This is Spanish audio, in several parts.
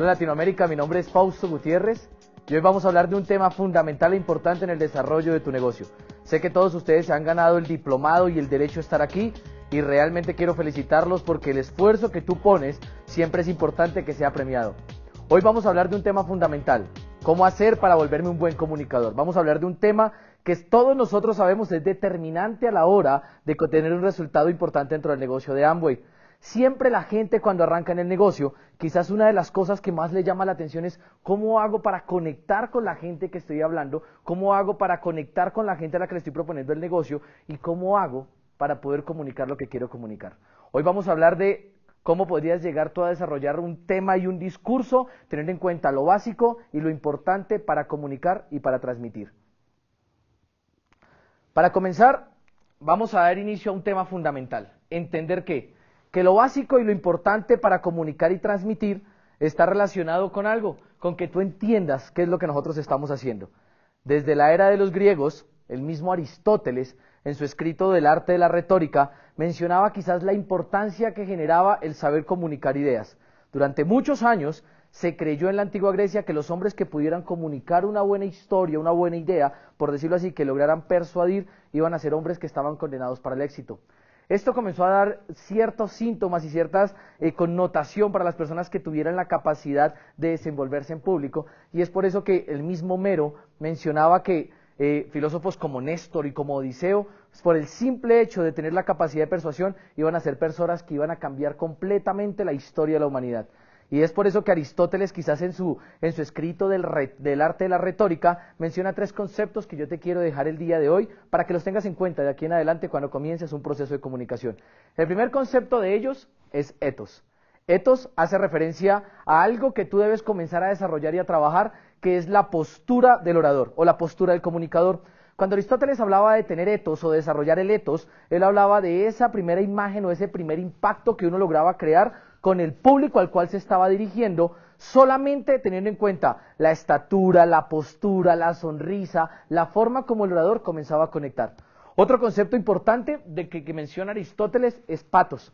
Hola Latinoamérica, mi nombre es Fausto Gutiérrez y hoy vamos a hablar de un tema fundamental e importante en el desarrollo de tu negocio. Sé que todos ustedes se han ganado el diplomado y el derecho a estar aquí y realmente quiero felicitarlos porque el esfuerzo que tú pones siempre es importante que sea premiado. Hoy vamos a hablar de un tema fundamental, cómo hacer para volverme un buen comunicador. Vamos a hablar de un tema que todos nosotros sabemos es determinante a la hora de tener un resultado importante dentro del negocio de Amway. Siempre la gente cuando arranca en el negocio, quizás una de las cosas que más le llama la atención es cómo hago para conectar con la gente que estoy hablando, cómo hago para conectar con la gente a la que le estoy proponiendo el negocio y cómo hago para poder comunicar lo que quiero comunicar. Hoy vamos a hablar de cómo podrías llegar tú a desarrollar un tema y un discurso, teniendo en cuenta lo básico y lo importante para comunicar y para transmitir. Para comenzar, vamos a dar inicio a un tema fundamental, entender que lo básico y lo importante para comunicar y transmitir está relacionado con algo, con que tú entiendas qué es lo que nosotros estamos haciendo. Desde la era de los griegos, el mismo Aristóteles, en su escrito del arte de la retórica, mencionaba quizás la importancia que generaba el saber comunicar ideas. Durante muchos años se creyó en la antigua Grecia que los hombres que pudieran comunicar una buena historia, una buena idea, por decirlo así, que lograran persuadir, iban a ser hombres que estaban condenados para el éxito. Esto comenzó a dar ciertos síntomas y ciertas connotación para las personas que tuvieran la capacidad de desenvolverse en público, y es por eso que el mismo Homero mencionaba que filósofos como Néstor y como Odiseo, por el simple hecho de tener la capacidad de persuasión, iban a ser personas que iban a cambiar completamente la historia de la humanidad. Y es por eso que Aristóteles quizás en su escrito del arte de la retórica menciona 3 conceptos que yo te quiero dejar el día de hoy para que los tengas en cuenta de aquí en adelante cuando comiences un proceso de comunicación. El primer concepto de ellos es ethos. Ethos hace referencia a algo que tú debes comenzar a desarrollar y a trabajar, que es la postura del orador o la postura del comunicador. Cuando Aristóteles hablaba de tener ethos o de desarrollar el ethos, él hablaba de esa primera imagen o ese primer impacto que uno lograba crear con el público al cual se estaba dirigiendo, solamente teniendo en cuenta la estatura, la postura, la sonrisa, la forma como el orador comenzaba a conectar. Otro concepto importante que menciona Aristóteles es patos.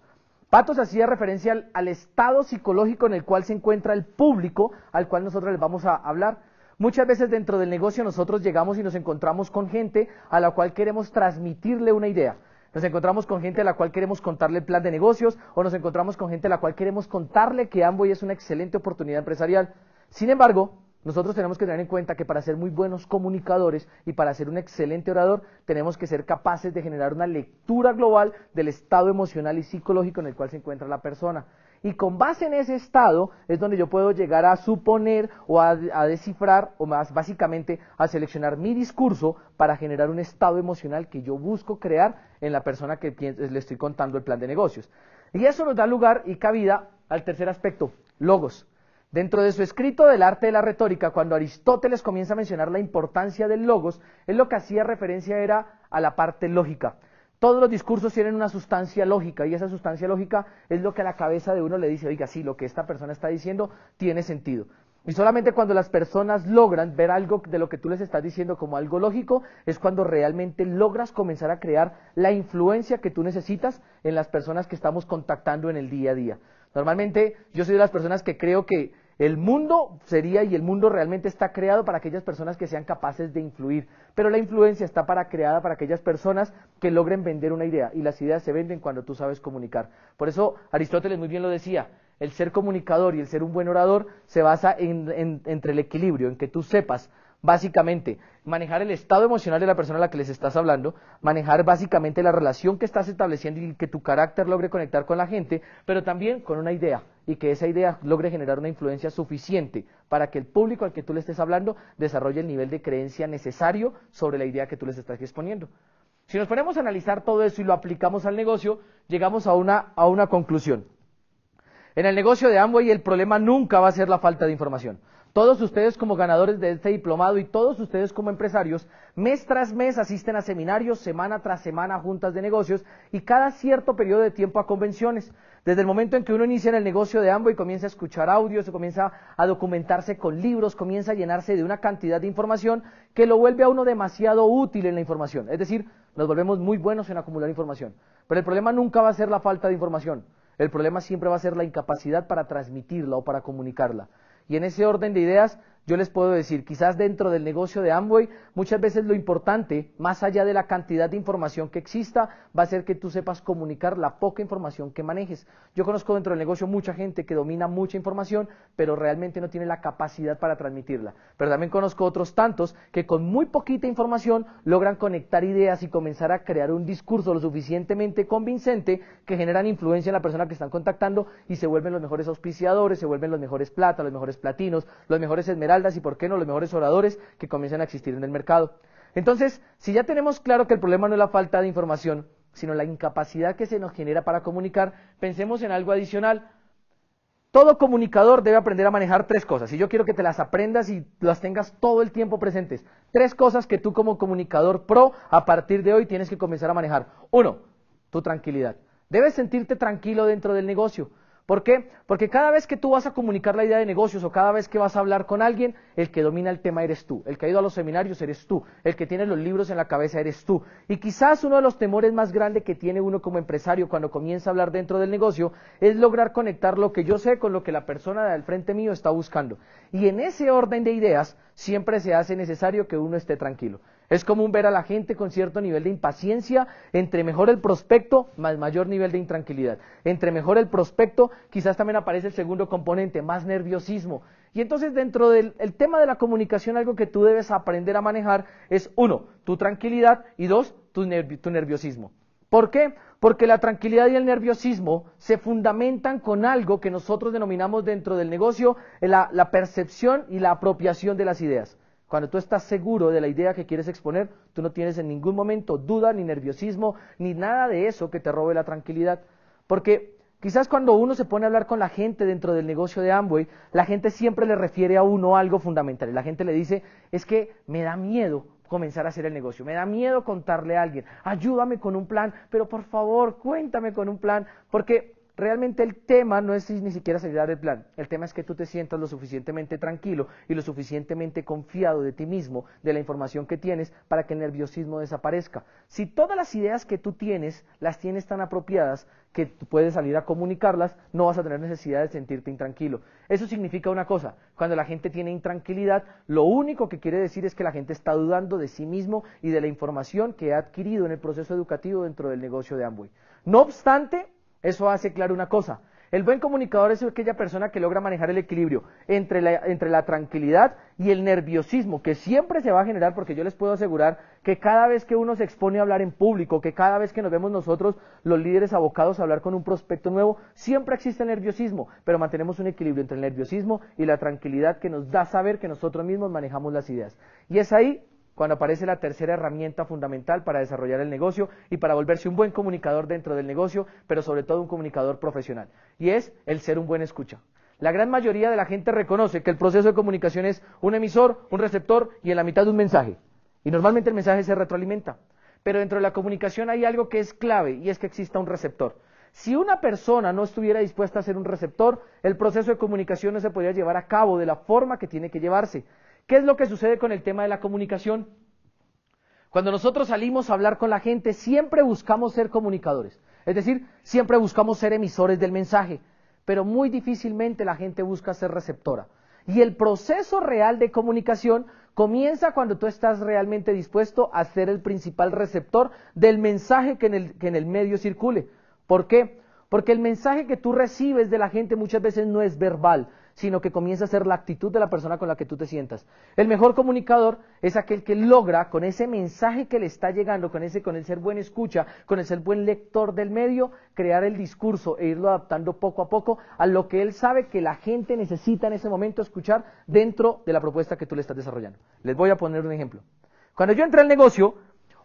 Patos hacía referencia al estado psicológico en el cual se encuentra el público al cual nosotros les vamos a hablar. Muchas veces dentro del negocio nosotros llegamos y nos encontramos con gente a la cual queremos transmitirle una idea. Nos encontramos con gente a la cual queremos contarle el plan de negocios, o nos encontramos con gente a la cual queremos contarle que Amway es una excelente oportunidad empresarial. Sin embargo, nosotros tenemos que tener en cuenta que para ser muy buenos comunicadores y para ser un excelente orador, tenemos que ser capaces de generar una lectura global del estado emocional y psicológico en el cual se encuentra la persona. Y con base en ese estado es donde yo puedo llegar a suponer o a descifrar o más básicamente a seleccionar mi discurso para generar un estado emocional que yo busco crear en la persona que le estoy contando el plan de negocios. Y eso nos da lugar y cabida al tercer aspecto, logos. Dentro de su escrito del arte de la retórica, cuando Aristóteles comienza a mencionar la importancia del logos, él lo que hacía referencia era a la parte lógica. Todos los discursos tienen una sustancia lógica y esa sustancia lógica es lo que a la cabeza de uno le dice, oiga, sí, lo que esta persona está diciendo tiene sentido. Y solamente cuando las personas logran ver algo de lo que tú les estás diciendo como algo lógico, es cuando realmente logras comenzar a crear la influencia que tú necesitas en las personas que estamos contactando en el día a día. Normalmente yo soy de las personas que creo que el mundo sería y el mundo realmente está creado para aquellas personas que sean capaces de influir, pero la influencia está creada para aquellas personas que logren vender una idea, y las ideas se venden cuando tú sabes comunicar. Por eso Aristóteles muy bien lo decía, el ser comunicador y el ser un buen orador se basa entre el equilibrio, en que tú sepas básicamente manejar el estado emocional de la persona a la que les estás hablando, manejar básicamente la relación que estás estableciendo y que tu carácter logre conectar con la gente, pero también con una idea, y que esa idea logre generar una influencia suficiente para que el público al que tú le estés hablando desarrolle el nivel de creencia necesario sobre la idea que tú les estás exponiendo. Si nos ponemos a analizar todo eso y lo aplicamos al negocio, llegamos a una conclusión. En el negocio de Amway el problema nunca va a ser la falta de información. Todos ustedes como ganadores de este diplomado y todos ustedes como empresarios, mes tras mes asisten a seminarios, semana tras semana a juntas de negocios y cada cierto periodo de tiempo a convenciones. Desde el momento en que uno inicia en el negocio de Amway, comienza a escuchar audios, se comienza a documentarse con libros, comienza a llenarse de una cantidad de información que lo vuelve a uno demasiado útil en la información. Es decir, nos volvemos muy buenos en acumular información. Pero el problema nunca va a ser la falta de información. El problema siempre va a ser la incapacidad para transmitirla o para comunicarla. Y en ese orden de ideas, yo les puedo decir, quizás dentro del negocio de Amway, muchas veces lo importante, más allá de la cantidad de información que exista, va a ser que tú sepas comunicar la poca información que manejes. Yo conozco dentro del negocio mucha gente que domina mucha información, pero realmente no tiene la capacidad para transmitirla. Pero también conozco otros tantos que con muy poquita información logran conectar ideas y comenzar a crear un discurso lo suficientemente convincente que generan influencia en la persona que están contactando y se vuelven los mejores auspiciadores, se vuelven los mejores plata, los mejores platinos, los mejores esmeraldas y por qué no los mejores oradores que comienzan a existir en el mercado. Entonces, si ya tenemos claro que el problema no es la falta de información, sino la incapacidad que se nos genera para comunicar, pensemos en algo adicional. Todo comunicador debe aprender a manejar 3 cosas, y yo quiero que te las aprendas y las tengas todo el tiempo presentes. 3 cosas que tú como comunicador pro, a partir de hoy tienes que comenzar a manejar. 1, tu tranquilidad. Debes sentirte tranquilo dentro del negocio. ¿Por qué? Porque cada vez que tú vas a comunicar la idea de negocios o cada vez que vas a hablar con alguien, el que domina el tema eres tú, el que ha ido a los seminarios eres tú, el que tiene los libros en la cabeza eres tú. Y quizás uno de los temores más grandes que tiene uno como empresario cuando comienza a hablar dentro del negocio es lograr conectar lo que yo sé con lo que la persona del frente mío está buscando. Y en ese orden de ideas siempre se hace necesario que uno esté tranquilo. Es común ver a la gente con cierto nivel de impaciencia, entre mejor el prospecto, más mayor nivel de intranquilidad. Entre mejor el prospecto, quizás también aparece el segundo componente, más nerviosismo. Y entonces dentro del tema de la comunicación, algo que tú debes aprender a manejar es 1, tu tranquilidad y 2, tu nerviosismo. ¿Por qué? Porque la tranquilidad y el nerviosismo se fundamentan con algo que nosotros denominamos dentro del negocio la percepción y la apropiación de las ideas. Cuando tú estás seguro de la idea que quieres exponer, tú no tienes en ningún momento duda, ni nerviosismo, ni nada de eso que te robe la tranquilidad. Porque quizás cuando uno se pone a hablar con la gente dentro del negocio de Amway, la gente siempre le refiere a uno algo fundamental. Y la gente le dice, es que me da miedo comenzar a hacer el negocio, me da miedo contarle a alguien, ayúdame con un plan, pero por favor, cuéntame con un plan, porque realmente el tema no es ni siquiera salir a dar el plan, el tema es que tú te sientas lo suficientemente tranquilo y lo suficientemente confiado de ti mismo, de la información que tienes, para que el nerviosismo desaparezca. Si todas las ideas que tú tienes, las tienes tan apropiadas que tú puedes salir a comunicarlas, no vas a tener necesidad de sentirte intranquilo. Eso significa una cosa, cuando la gente tiene intranquilidad, lo único que quiere decir es que la gente está dudando de sí mismo y de la información que ha adquirido en el proceso educativo dentro del negocio de Amway. No obstante, eso hace claro una cosa, el buen comunicador es aquella persona que logra manejar el equilibrio entre la tranquilidad y el nerviosismo, que siempre se va a generar, porque yo les puedo asegurar que cada vez que uno se expone a hablar en público, que cada vez que nos vemos nosotros, los líderes abocados a hablar con un prospecto nuevo, siempre existe nerviosismo, pero mantenemos un equilibrio entre el nerviosismo y la tranquilidad que nos da saber que nosotros mismos manejamos las ideas. Y es ahí cuando aparece la tercera herramienta fundamental para desarrollar el negocio y para volverse un buen comunicador dentro del negocio, pero sobre todo un comunicador profesional, y es el ser un buen escucha. La gran mayoría de la gente reconoce que el proceso de comunicación es un emisor, un receptor y en la mitad de un mensaje, y normalmente el mensaje se retroalimenta, pero dentro de la comunicación hay algo que es clave y es que exista un receptor. Si una persona no estuviera dispuesta a ser un receptor, el proceso de comunicación no se podría llevar a cabo de la forma que tiene que llevarse. ¿Qué es lo que sucede con el tema de la comunicación? Cuando nosotros salimos a hablar con la gente, siempre buscamos ser comunicadores. Es decir, siempre buscamos ser emisores del mensaje, pero muy difícilmente la gente busca ser receptora. Y el proceso real de comunicación comienza cuando tú estás realmente dispuesto a ser el principal receptor del mensaje que en el medio circule. ¿Por qué? Porque el mensaje que tú recibes de la gente muchas veces no es verbal, sino que comienza a ser la actitud de la persona con la que tú te sientas. El mejor comunicador es aquel que logra, con ese mensaje que le está llegando, con el ser buen escucha, con el ser buen lector del medio, crear el discurso e irlo adaptando poco a poco a lo que él sabe que la gente necesita en ese momento escuchar dentro de la propuesta que tú le estás desarrollando. Les voy a poner un ejemplo. Cuando yo entré al negocio,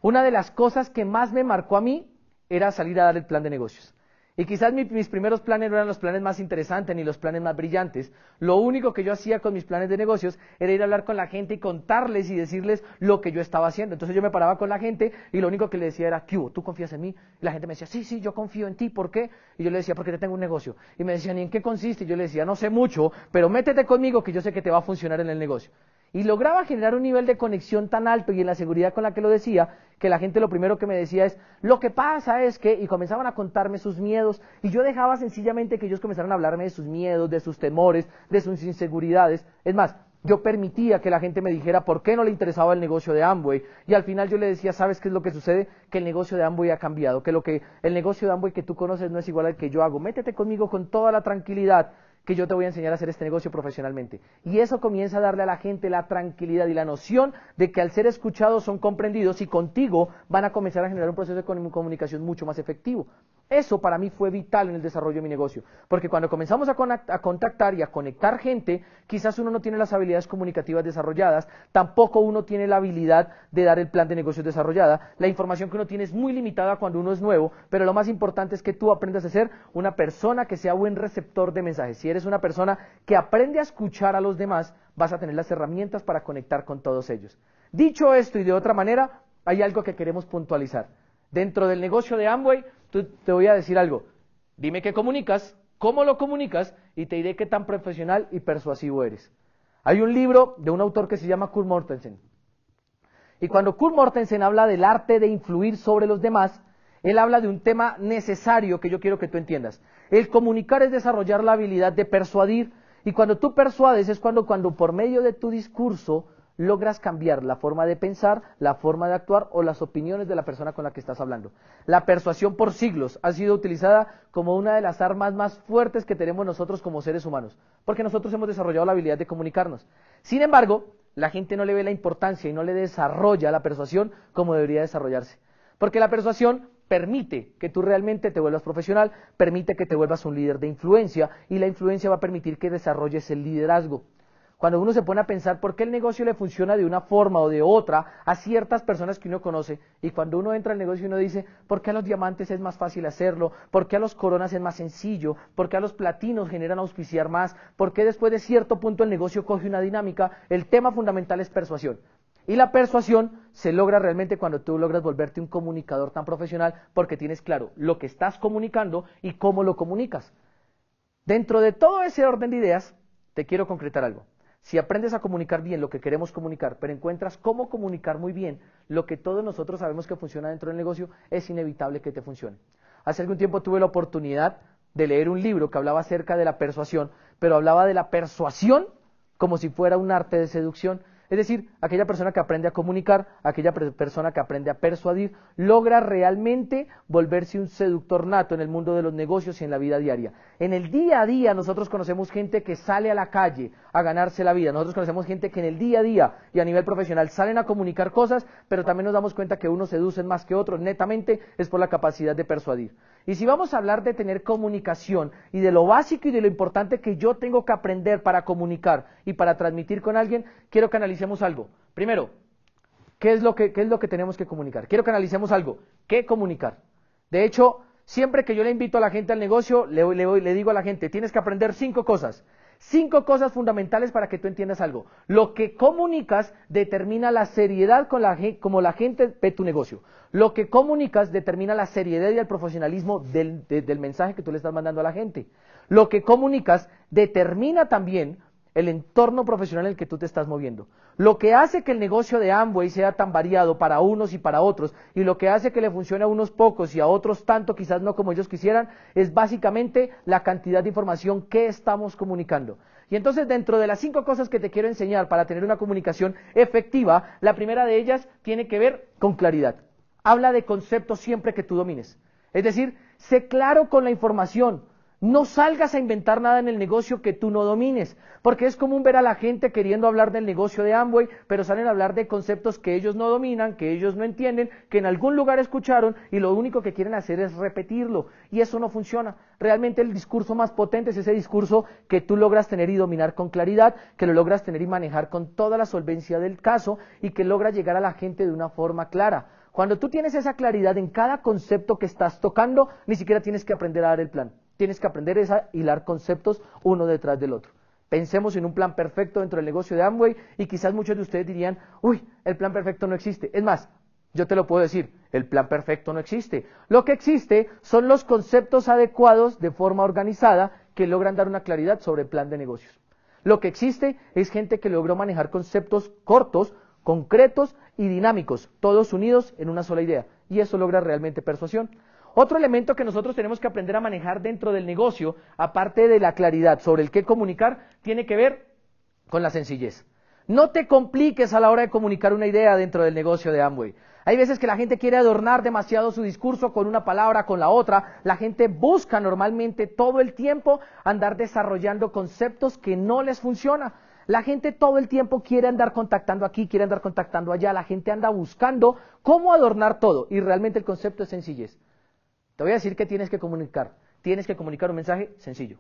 una de las cosas que más me marcó a mí era salir a dar el plan de negocios. Y quizás mis primeros planes no eran los planes más interesantes ni los planes más brillantes. Lo único que yo hacía con mis planes de negocios era ir a hablar con la gente y contarles y decirles lo que yo estaba haciendo. Entonces yo me paraba con la gente y lo único que le decía era, ¿qué hubo? ¿Tú confías en mí? Y la gente me decía, sí, yo confío en ti. ¿Por qué? Y yo le decía, porque te tengo un negocio. Y me decían, ¿y en qué consiste? Y yo le decía, no sé mucho, pero métete conmigo que yo sé que te va a funcionar en el negocio. Y lograba generar un nivel de conexión tan alto y en la seguridad con la que lo decía, que la gente lo primero que me decía es, lo que pasa es que, y comenzaban a contarme sus miedos, y yo dejaba sencillamente que ellos comenzaran a hablarme de sus miedos, de sus temores, de sus inseguridades. Es más, yo permitía que la gente me dijera por qué no le interesaba el negocio de Amway, y al final yo le decía, ¿sabes qué es lo que sucede? Que el negocio de Amway ha cambiado, que el negocio de Amway que tú conoces no es igual al que yo hago. Métete conmigo con toda la tranquilidad que yo te voy a enseñar a hacer este negocio profesionalmente. Y eso comienza a darle a la gente la tranquilidad y la noción de que al ser escuchados son comprendidos y contigo van a comenzar a generar un proceso de comunicación mucho más efectivo. Eso para mí fue vital en el desarrollo de mi negocio, porque cuando comenzamos a contactar y a conectar gente, quizás uno no tiene las habilidades comunicativas desarrolladas, tampoco uno tiene la habilidad de dar el plan de negocios desarrollada, la información que uno tiene es muy limitada cuando uno es nuevo, pero lo más importante es que tú aprendas a ser una persona que sea buen receptor de mensajes. Si eres una persona que aprende a escuchar a los demás, vas a tener las herramientas para conectar con todos ellos. Dicho esto y de otra manera, hay algo que queremos puntualizar. Dentro del negocio de Amway, te voy a decir algo. Dime qué comunicas, cómo lo comunicas y te diré qué tan profesional y persuasivo eres. Hay un libro de un autor que se llama Kurt Mortensen. Y cuando Kurt Mortensen habla del arte de influir sobre los demás, él habla de un tema necesario que yo quiero que tú entiendas. El comunicar es desarrollar la habilidad de persuadir. Y cuando tú persuades es cuando por medio de tu discurso logras cambiar la forma de pensar, la forma de actuar o las opiniones de la persona con la que estás hablando. La persuasión por siglos ha sido utilizada como una de las armas más fuertes que tenemos nosotros como seres humanos, porque nosotros hemos desarrollado la habilidad de comunicarnos. Sin embargo, la gente no le ve la importancia y no le desarrolla la persuasión como debería desarrollarse, porque la persuasión permite que tú realmente te vuelvas profesional, permite que te vuelvas un líder de influencia y la influencia va a permitir que desarrolles el liderazgo. Cuando uno se pone a pensar por qué el negocio le funciona de una forma o de otra a ciertas personas que uno conoce, y cuando uno entra al negocio uno dice, ¿por qué a los diamantes es más fácil hacerlo? ¿Por qué a los coronas es más sencillo? ¿Por qué a los platinos generan auspiciar más? ¿Por qué después de cierto punto el negocio coge una dinámica? El tema fundamental es persuasión. Y la persuasión se logra realmente cuando tú logras volverte un comunicador tan profesional porque tienes claro lo que estás comunicando y cómo lo comunicas. Dentro de todo ese orden de ideas, te quiero concretar algo. Si aprendes a comunicar bien lo que queremos comunicar, pero encuentras cómo comunicar muy bien lo que todos nosotros sabemos que funciona dentro del negocio, es inevitable que te funcione. Hace algún tiempo tuve la oportunidad de leer un libro que hablaba acerca de la persuasión, pero hablaba de la persuasión como si fuera un arte de seducción. Es decir, aquella persona que aprende a comunicar, aquella persona que aprende a persuadir, logra realmente volverse un seductor nato en el mundo de los negocios y en la vida diaria. En el día a día nosotros conocemos gente que sale a la calle a ganarse la vida, nosotros conocemos gente que en el día a día y a nivel profesional salen a comunicar cosas, pero también nos damos cuenta que unos seducen más que otros, netamente es por la capacidad de persuadir. Y si vamos a hablar de tener comunicación y de lo básico y de lo importante que yo tengo que aprender para comunicar y para transmitir con alguien, quiero que analicemos algo. Primero, ¿qué es lo que tenemos que comunicar? Quiero que analicemos algo. ¿Qué comunicar? De hecho, siempre que yo le invito a la gente al negocio, le digo a la gente, tienes que aprender 5 cosas. 5 cosas fundamentales para que tú entiendas algo. Lo que comunicas determina la seriedad como la gente ve tu negocio. Lo que comunicas determina la seriedad y el profesionalismo del mensaje que tú le estás mandando a la gente. Lo que comunicas determina también el entorno profesional en el que tú te estás moviendo. Lo que hace que el negocio de Amway sea tan variado para unos y para otros, y lo que hace que le funcione a unos pocos y a otros tanto, quizás no como ellos quisieran, es básicamente la cantidad de información que estamos comunicando. Y entonces dentro de las 5 cosas que te quiero enseñar para tener una comunicación efectiva, la primera de ellas tiene que ver con claridad. Habla de conceptos siempre que tú domines. Es decir, sé claro con la información. No salgas a inventar nada en el negocio que tú no domines, porque es común ver a la gente queriendo hablar del negocio de Amway, pero salen a hablar de conceptos que ellos no dominan, que ellos no entienden, que en algún lugar escucharon y lo único que quieren hacer es repetirlo, y eso no funciona. Realmente el discurso más potente es ese discurso que tú logras tener y dominar con claridad, que lo logras tener y manejar con toda la solvencia del caso y que logras llegar a la gente de una forma clara. Cuando tú tienes esa claridad en cada concepto que estás tocando, ni siquiera tienes que aprender a dar el plan. Tienes que aprender a hilar conceptos uno detrás del otro. Pensemos en un plan perfecto dentro del negocio de Amway y quizás muchos de ustedes dirían, uy, el plan perfecto no existe. Es más, yo te lo puedo decir, el plan perfecto no existe. Lo que existe son los conceptos adecuados de forma organizada que logran dar una claridad sobre el plan de negocios. Lo que existe es gente que logró manejar conceptos cortos, concretos y dinámicos, todos unidos en una sola idea, y eso logra realmente persuasión. Otro elemento que nosotros tenemos que aprender a manejar dentro del negocio, aparte de la claridad sobre el qué comunicar, tiene que ver con la sencillez. No te compliques a la hora de comunicar una idea dentro del negocio de Amway. Hay veces que la gente quiere adornar demasiado su discurso con una palabra, con la otra. La gente busca normalmente todo el tiempo andar desarrollando conceptos que no les funciona. La gente todo el tiempo quiere andar contactando aquí, quiere andar contactando allá. La gente anda buscando cómo adornar todo y realmente el concepto es sencillez. Te voy a decir que tienes que comunicar. Tienes que comunicar un mensaje sencillo.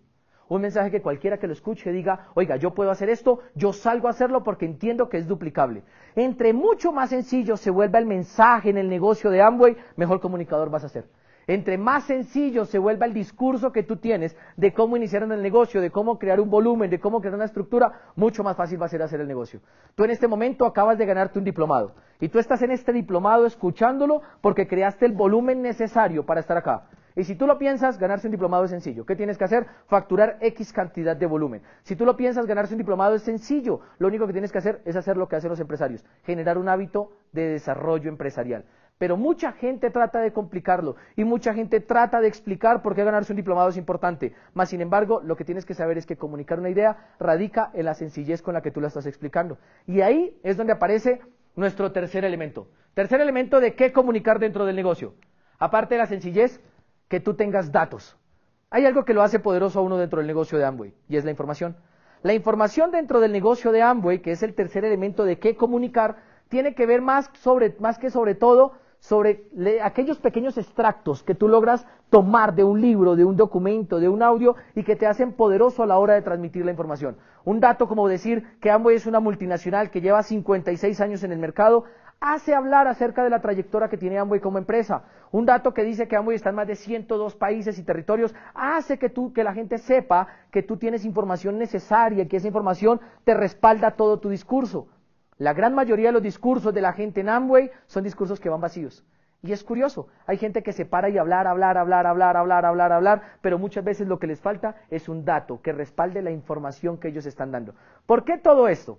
Un mensaje que cualquiera que lo escuche diga, oiga, yo puedo hacer esto, yo salgo a hacerlo porque entiendo que es duplicable. Entre mucho más sencillo se vuelva el mensaje en el negocio de Amway, mejor comunicador vas a ser. Entre más sencillo se vuelva el discurso que tú tienes de cómo iniciar en el negocio, de cómo crear un volumen, de cómo crear una estructura, mucho más fácil va a ser hacer el negocio. Tú en este momento acabas de ganarte un diplomado y tú estás en este diplomado escuchándolo porque creaste el volumen necesario para estar acá. Y si tú lo piensas, ganarse un diplomado es sencillo. ¿Qué tienes que hacer? Facturar X cantidad de volumen. Si tú lo piensas, ganarse un diplomado es sencillo. Lo único que tienes que hacer es hacer lo que hacen los empresarios, generar un hábito de desarrollo empresarial. Pero mucha gente trata de complicarlo y mucha gente trata de explicar por qué ganarse un diplomado es importante. Mas, sin embargo, lo que tienes que saber es que comunicar una idea radica en la sencillez con la que tú la estás explicando. Y ahí es donde aparece nuestro tercer elemento. Tercer elemento de qué comunicar dentro del negocio. Aparte de la sencillez, que tú tengas datos. Hay algo que lo hace poderoso a uno dentro del negocio de Amway, y es la información. La información dentro del negocio de Amway, que es el tercer elemento de qué comunicar, tiene que ver más que sobre todo sobre aquellos pequeños extractos que tú logras tomar de un libro, de un documento, de un audio, y que te hacen poderoso a la hora de transmitir la información. Un dato como decir que Amway es una multinacional que lleva 56 años en el mercado, hace hablar acerca de la trayectoria que tiene Amway como empresa. Un dato que dice que Amway está en más de 102 países y territorios hace que la gente sepa que tú tienes información necesaria y que esa información te respalda todo tu discurso. La gran mayoría de los discursos de la gente en Amway son discursos que van vacíos. Y es curioso, hay gente que se para y hablar, pero muchas veces lo que les falta es un dato que respalde la información que ellos están dando. ¿Por qué todo esto?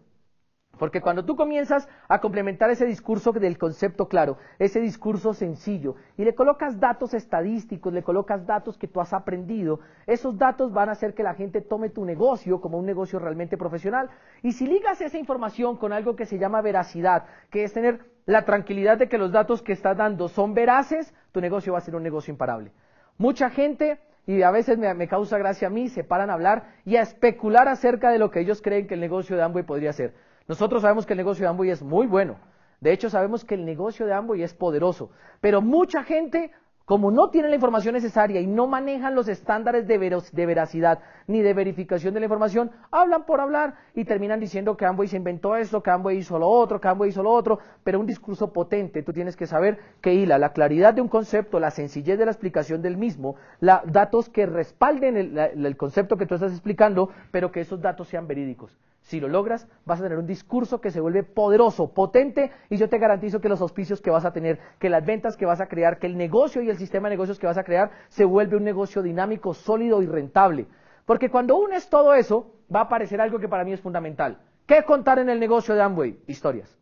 Porque cuando tú comienzas a complementar ese discurso del concepto claro, ese discurso sencillo, y le colocas datos estadísticos, le colocas datos que tú has aprendido, esos datos van a hacer que la gente tome tu negocio como un negocio realmente profesional. Y si ligas esa información con algo que se llama veracidad, que es tener la tranquilidad de que los datos que estás dando son veraces, tu negocio va a ser un negocio imparable. Mucha gente, y a veces me causa gracia a mí, se paran a hablar y a especular acerca de lo que ellos creen que el negocio de Amway podría ser. Nosotros sabemos que el negocio de Amway es muy bueno. De hecho, sabemos que el negocio de Amway es poderoso. Pero mucha gente, como no tiene la información necesaria y no manejan los estándares de veracidad ni de verificación de la información, hablan por hablar y terminan diciendo que Amway se inventó esto, que Amway hizo lo otro, que Amway hizo lo otro. Pero un discurso potente, tú tienes que saber que hila la claridad de un concepto, la sencillez de la explicación del mismo, datos que respalden el concepto que tú estás explicando, pero que esos datos sean verídicos. Si lo logras, vas a tener un discurso que se vuelve poderoso, potente, y yo te garantizo que los auspicios que vas a tener, que las ventas que vas a crear, que el negocio y el sistema de negocios que vas a crear, se vuelve un negocio dinámico, sólido y rentable. Porque cuando unes todo eso, va a aparecer algo que para mí es fundamental. ¿Qué contar en el negocio de Amway? Historias.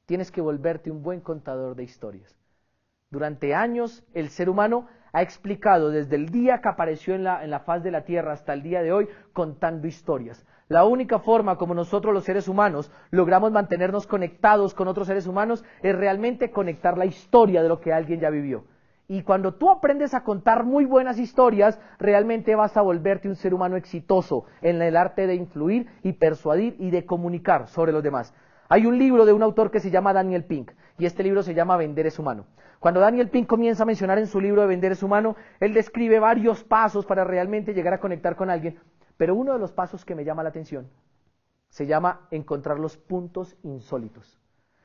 Tienes que volverte un buen contador de historias. Durante años, el ser humano ha explicado desde el día que apareció en la faz de la Tierra hasta el día de hoy, contando historias. La única forma como nosotros los seres humanos logramos mantenernos conectados con otros seres humanos es realmente conectar la historia de lo que alguien ya vivió. Y cuando tú aprendes a contar muy buenas historias, realmente vas a volverte un ser humano exitoso en el arte de influir y persuadir y de comunicar sobre los demás. Hay un libro de un autor que se llama Daniel Pink, y este libro se llama Vender es humano. Cuando Daniel Pink comienza a mencionar en su libro de Vender es humano, él describe varios pasos para realmente llegar a conectar con alguien, pero uno de los pasos que me llama la atención se llama encontrar los puntos insólitos.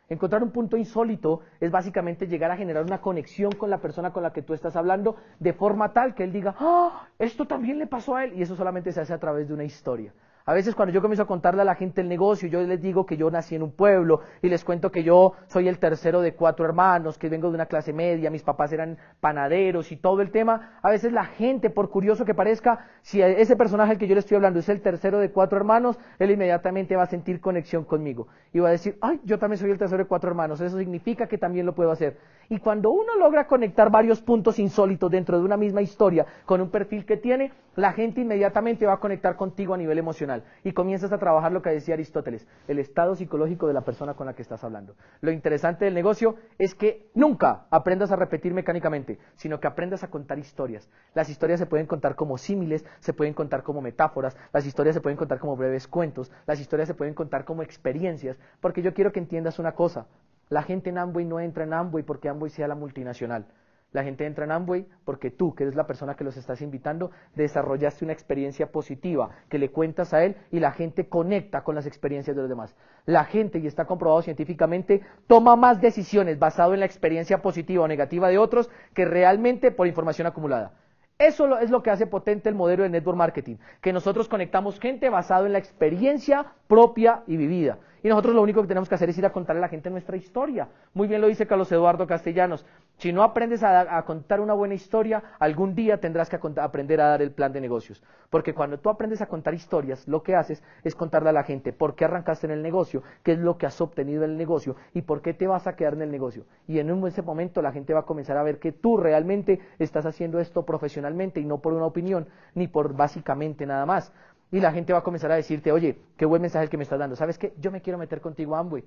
Encontrar un punto insólito es básicamente llegar a generar una conexión con la persona con la que tú estás hablando, de forma tal que él diga, ¡ah! Esto también le pasó a él, y eso solamente se hace a través de una historia. A veces cuando yo comienzo a contarle a la gente el negocio, yo les digo que yo nací en un pueblo y les cuento que yo soy el tercero de 4 hermanos, que vengo de una clase media, mis papás eran panaderos y todo el tema. A veces la gente, por curioso que parezca, si ese personaje al que yo le estoy hablando es el tercero de 4 hermanos, él inmediatamente va a sentir conexión conmigo y va a decir, ay, yo también soy el tercero de 4 hermanos, eso significa que también lo puedo hacer. Y cuando uno logra conectar varios puntos insólitos dentro de una misma historia con un perfil que tiene, la gente inmediatamente va a conectar contigo a nivel emocional y comienzas a trabajar lo que decía Aristóteles, el estado psicológico de la persona con la que estás hablando. Lo interesante del negocio es que nunca aprendas a repetir mecánicamente, sino que aprendas a contar historias. Las historias se pueden contar como símiles, se pueden contar como metáforas, las historias se pueden contar como breves cuentos, las historias se pueden contar como experiencias, porque yo quiero que entiendas una cosa. La gente en Amway no entra en Amway porque Amway sea la multinacional. La gente entra en Amway porque tú, que eres la persona que los estás invitando, desarrollaste una experiencia positiva que le cuentas a él y la gente conecta con las experiencias de los demás. La gente, y está comprobado científicamente, toma más decisiones basado en la experiencia positiva o negativa de otros que realmente por información acumulada. Eso es lo que hace potente el modelo de network marketing, que nosotros conectamos gente basado en la experiencia propia y vivida. Y nosotros lo único que tenemos que hacer es ir a contarle a la gente nuestra historia. Muy bien lo dice Carlos Eduardo Castellanos. Si no aprendes a contar una buena historia, algún día tendrás que aprender a dar el plan de negocios. Porque cuando tú aprendes a contar historias, lo que haces es contarle a la gente por qué arrancaste en el negocio, qué es lo que has obtenido en el negocio y por qué te vas a quedar en el negocio. Y en ese momento la gente va a comenzar a ver que tú realmente estás haciendo esto profesionalmente y no por una opinión, ni por básicamente nada más. Y la gente va a comenzar a decirte, oye, qué buen mensaje el que me estás dando. ¿Sabes qué? Yo me quiero meter contigo a Amway.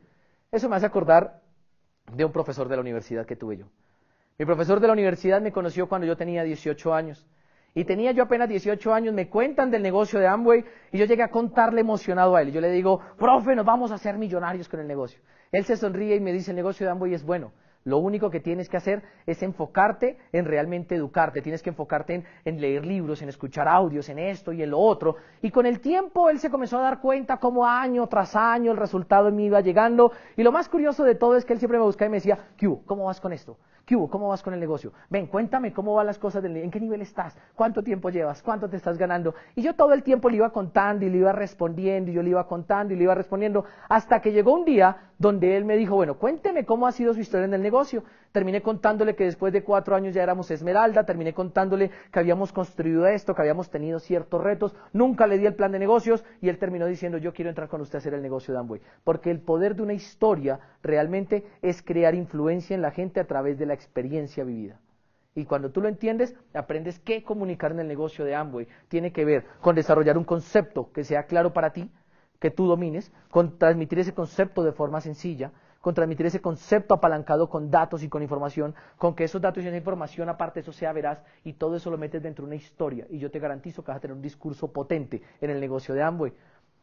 Eso me hace acordar de un profesor de la universidad que tuve yo. Mi profesor de la universidad me conoció cuando yo tenía 18 años. Y tenía yo apenas 18 años, me cuentan del negocio de Amway y yo llegué a contarle emocionado a él. Yo le digo, profe, nos vamos a hacer millonarios con el negocio. Él se sonríe y me dice, el negocio de Amway es bueno. Lo único que tienes que hacer es enfocarte en realmente educarte, tienes que enfocarte en leer libros, en escuchar audios, en esto y en lo otro. Y con el tiempo él se comenzó a dar cuenta cómo año tras año el resultado me iba llegando. Y lo más curioso de todo es que él siempre me buscaba y me decía, ¿qué hubo? ¿Cómo vas con esto? ¿Qué hubo? ¿Cómo vas con el negocio? Ven, cuéntame cómo van las cosas, ¿en qué nivel estás? ¿Cuánto tiempo llevas? ¿Cuánto te estás ganando? Y yo todo el tiempo le iba contando y le iba respondiendo y yo le iba contando y le iba respondiendo hasta que llegó un día donde él me dijo, bueno, cuénteme cómo ha sido su historia en el negocio. Terminé contándole que después de 4 años ya éramos Esmeralda, terminé contándole que habíamos construido esto, que habíamos tenido ciertos retos, nunca le di el plan de negocios y él terminó diciendo, yo quiero entrar con usted a hacer el negocio de Amway. Porque el poder de una historia realmente es crear influencia en la gente a través de la experiencia vivida. Y cuando tú lo entiendes, aprendes qué comunicar en el negocio de Amway. Tiene que ver con desarrollar un concepto que sea claro para ti, que tú domines, con transmitir ese concepto de forma sencilla, con transmitir ese concepto apalancado con datos y con información, con que esos datos y esa información aparte eso sea veraz y todo eso lo metes dentro de una historia y yo te garantizo que vas a tener un discurso potente en el negocio de Amway.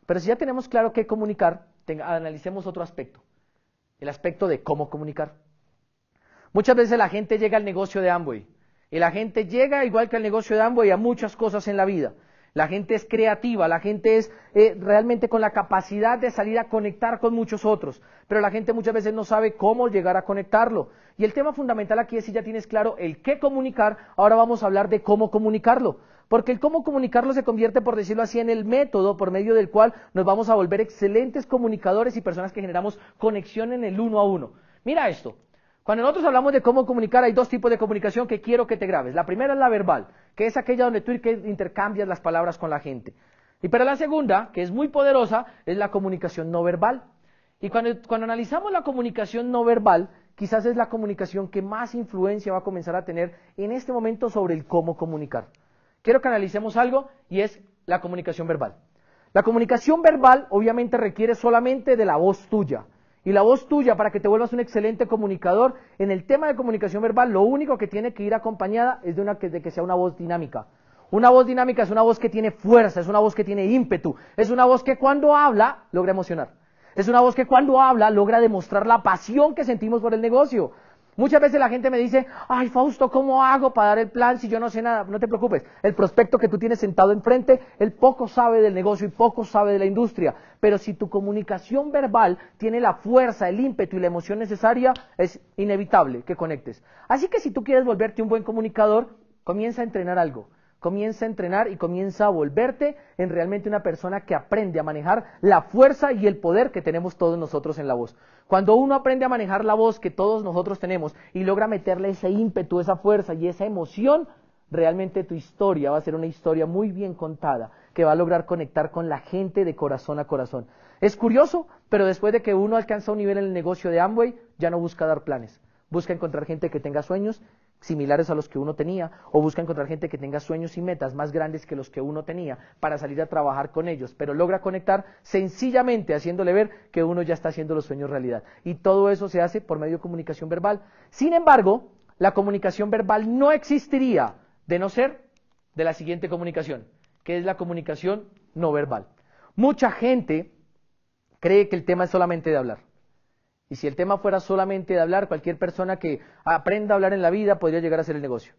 Pero si ya tenemos claro qué comunicar, analicemos otro aspecto, el aspecto de cómo comunicar. Muchas veces la gente llega al negocio de Amway y la gente llega igual que al negocio de Amway a muchas cosas en la vida. La gente es creativa, la gente es realmente con la capacidad de salir a conectar con muchos otros, pero la gente muchas veces no sabe cómo llegar a conectarlo. Y el tema fundamental aquí es si ya tienes claro el qué comunicar, ahora vamos a hablar de cómo comunicarlo. Porque el cómo comunicarlo se convierte, por decirlo así, en el método por medio del cual nos vamos a volver excelentes comunicadores y personas que generamos conexión en el uno a uno. Mira esto. Cuando nosotros hablamos de cómo comunicar, hay 2 tipos de comunicación que quiero que te grabes. La primera es la verbal, que es aquella donde tú intercambias las palabras con la gente. Pero la segunda, que es muy poderosa, es la comunicación no verbal. Y cuando analizamos la comunicación no verbal, quizás es la comunicación que más influencia va a comenzar a tener en este momento sobre el cómo comunicar. Quiero que analicemos algo y es la comunicación verbal. La comunicación verbal obviamente requiere solamente de la voz tuya. Y la voz tuya, para que te vuelvas un excelente comunicador, en el tema de comunicación verbal, lo único que tiene que ir acompañada es de que sea una voz dinámica. Una voz dinámica es una voz que tiene fuerza, es una voz que tiene ímpetu, es una voz que cuando habla logra emocionar. Es una voz que cuando habla logra demostrar la pasión que sentimos por el negocio. Muchas veces la gente me dice, ay Fausto, ¿cómo hago para dar el plan si yo no sé nada? No te preocupes, el prospecto que tú tienes sentado enfrente, él poco sabe del negocio y poco sabe de la industria, pero si tu comunicación verbal tiene la fuerza, el ímpetu y la emoción necesaria, es inevitable que conectes. Así que si tú quieres volverte un buen comunicador, comienza a entrenar algo. Comienza a entrenar y comienza a volverte en realmente una persona que aprende a manejar la fuerza y el poder que tenemos todos nosotros en la voz. Cuando uno aprende a manejar la voz que todos nosotros tenemos y logra meterle ese ímpetu, esa fuerza y esa emoción, realmente tu historia va a ser una historia muy bien contada, que va a lograr conectar con la gente de corazón a corazón. Es curioso, pero después de que uno alcanza un nivel en el negocio de Amway, ya no busca dar planes. Busca encontrar gente que tenga sueños similares a los que uno tenía, o busca encontrar gente que tenga sueños y metas más grandes que los que uno tenía para salir a trabajar con ellos, pero logra conectar sencillamente haciéndole ver que uno ya está haciendo los sueños realidad. Y todo eso se hace por medio de comunicación verbal. Sin embargo, la comunicación verbal no existiría de no ser de la siguiente comunicación, que es la comunicación no verbal. Mucha gente cree que el tema es solamente de hablar. Y si el tema fuera solamente de hablar, cualquier persona que aprenda a hablar en la vida podría llegar a hacer el negocio.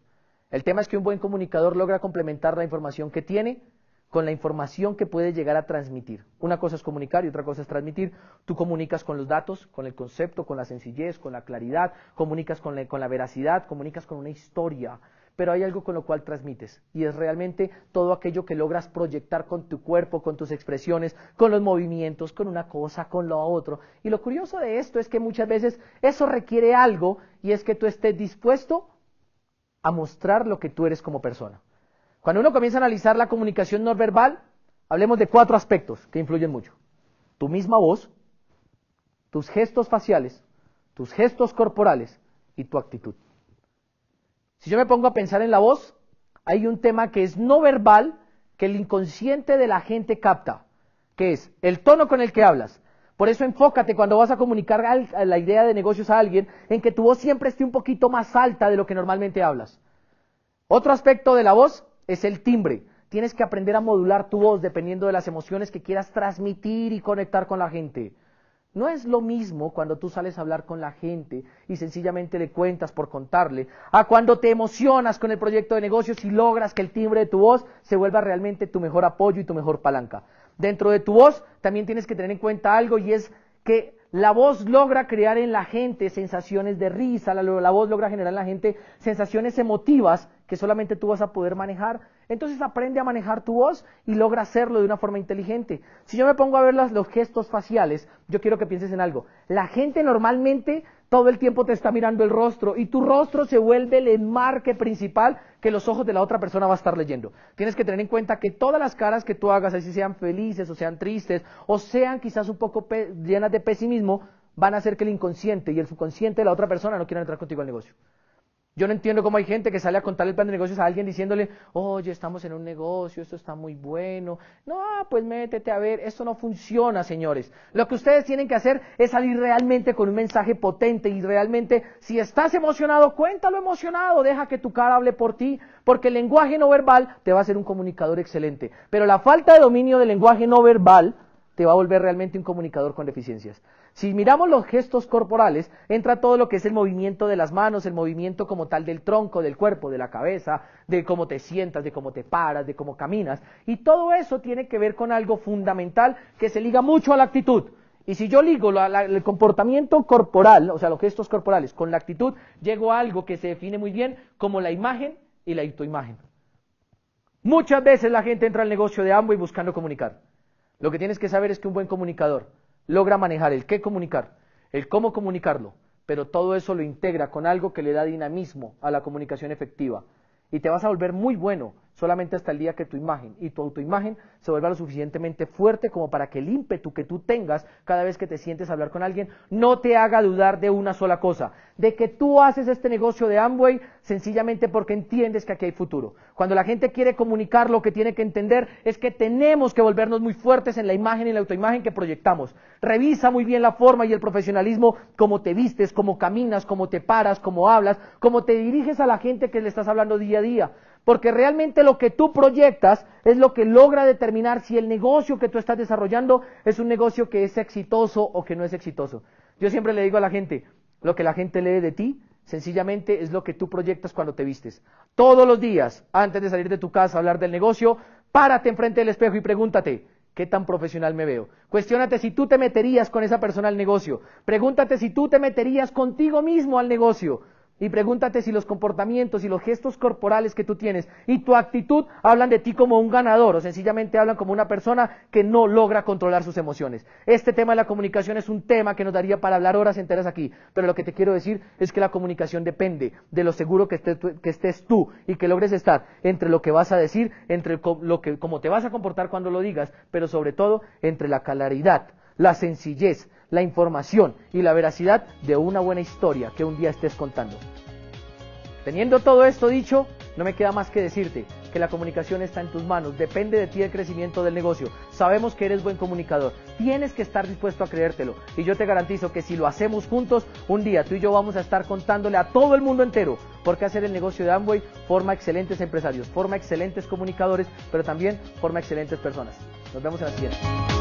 El tema es que un buen comunicador logra complementar la información que tiene con la información que puede llegar a transmitir. Una cosa es comunicar y otra cosa es transmitir. Tú comunicas con los datos, con el concepto, con la sencillez, con la claridad, comunicas con la veracidad, comunicas con una historia. Pero hay algo con lo cual transmites, y es realmente todo aquello que logras proyectar con tu cuerpo, con tus expresiones, con los movimientos, con una cosa, con lo otro. Y lo curioso de esto es que muchas veces eso requiere algo, y es que tú estés dispuesto a mostrar lo que tú eres como persona. Cuando uno comienza a analizar la comunicación no verbal, hablemos de 4 aspectos que influyen mucho. Tu misma voz, tus gestos faciales, tus gestos corporales y tu actitud. Si yo me pongo a pensar en la voz, hay un tema que es no verbal, que el inconsciente de la gente capta, que es el tono con el que hablas. Por eso enfócate cuando vas a comunicar la idea de negocios a alguien, en que tu voz siempre esté un poquito más alta de lo que normalmente hablas. Otro aspecto de la voz es el timbre. Tienes que aprender a modular tu voz dependiendo de las emociones que quieras transmitir y conectar con la gente. No es lo mismo cuando tú sales a hablar con la gente y sencillamente le cuentas por contarle, a cuando te emocionas con el proyecto de negocios y logras que el timbre de tu voz se vuelva realmente tu mejor apoyo y tu mejor palanca. Dentro de tu voz también tienes que tener en cuenta algo, y es que la voz logra crear en la gente sensaciones de risa, la voz logra generar en la gente sensaciones emotivas que solamente tú vas a poder manejar. Entonces aprende a manejar tu voz y logra hacerlo de una forma inteligente. Si yo me pongo a ver los gestos faciales, yo quiero que pienses en algo. La gente normalmente todo el tiempo te está mirando el rostro, y tu rostro se vuelve el enmarque principal que los ojos de la otra persona va a estar leyendo. Tienes que tener en cuenta que todas las caras que tú hagas, así sean felices o sean tristes o sean quizás un poco llenas de pesimismo, van a hacer que el inconsciente y el subconsciente de la otra persona no quieran entrar contigo al negocio. Yo no entiendo cómo hay gente que sale a contar el plan de negocios a alguien diciéndole, oye, estamos en un negocio, esto está muy bueno. No, pues métete a ver, esto no funciona, señores. Lo que ustedes tienen que hacer es salir realmente con un mensaje potente, y realmente, si estás emocionado, cuéntalo emocionado, deja que tu cara hable por ti, porque el lenguaje no verbal te va a hacer un comunicador excelente. Pero la falta de dominio del lenguaje no verbal te va a volver realmente un comunicador con deficiencias. Si miramos los gestos corporales, entra todo lo que es el movimiento de las manos, el movimiento como tal del tronco, del cuerpo, de la cabeza, de cómo te sientas, de cómo te paras, de cómo caminas, y todo eso tiene que ver con algo fundamental que se liga mucho a la actitud. Y si yo ligo el comportamiento corporal, o sea, los gestos corporales, con la actitud, llego a algo que se define muy bien como la imagen y la autoimagen. Muchas veces la gente entra al negocio de Amway buscando comunicar. Lo que tienes que saber es que un buen comunicador logra manejar el qué comunicar, el cómo comunicarlo, pero todo eso lo integra con algo que le da dinamismo a la comunicación efectiva. Y te vas a volver muy bueno solamente hasta el día que tu imagen y tu autoimagen se vuelva lo suficientemente fuerte como para que el ímpetu que tú tengas cada vez que te sientes a hablar con alguien no te haga dudar de una sola cosa, de que tú haces este negocio de Amway sencillamente porque entiendes que aquí hay futuro. Cuando la gente quiere comunicar, lo que tiene que entender es que tenemos que volvernos muy fuertes en la imagen y la autoimagen que proyectamos. Revisa muy bien la forma y el profesionalismo, cómo te vistes, cómo caminas, cómo te paras, cómo hablas, cómo te diriges a la gente que le estás hablando día a día. Porque realmente lo que tú proyectas es lo que logra determinar si el negocio que tú estás desarrollando es un negocio que es exitoso o que no es exitoso. Yo siempre le digo a la gente, lo que la gente lee de ti, sencillamente es lo que tú proyectas cuando te vistes. Todos los días, antes de salir de tu casa a hablar del negocio, párate enfrente del espejo y pregúntate, ¿qué tan profesional me veo? Cuestiónate si tú te meterías con esa persona al negocio. Pregúntate si tú te meterías contigo mismo al negocio. Y pregúntate si los comportamientos y los gestos corporales que tú tienes y tu actitud hablan de ti como un ganador o sencillamente hablan como una persona que no logra controlar sus emociones. Este tema de la comunicación es un tema que nos daría para hablar horas enteras aquí, pero lo que te quiero decir es que la comunicación depende de lo seguro que estés tú y que logres estar entre lo que vas a decir, entre cómo te vas a comportar cuando lo digas, pero sobre todo entre la claridad, la sencillez, la información y la veracidad de una buena historia que un día estés contando. Teniendo todo esto dicho, no me queda más que decirte que la comunicación está en tus manos, depende de ti el crecimiento del negocio. Sabemos que eres buen comunicador, tienes que estar dispuesto a creértelo y yo te garantizo que si lo hacemos juntos, un día tú y yo vamos a estar contándole a todo el mundo entero porque hacer el negocio de Amway forma excelentes empresarios, forma excelentes comunicadores, pero también forma excelentes personas. Nos vemos en la siguiente.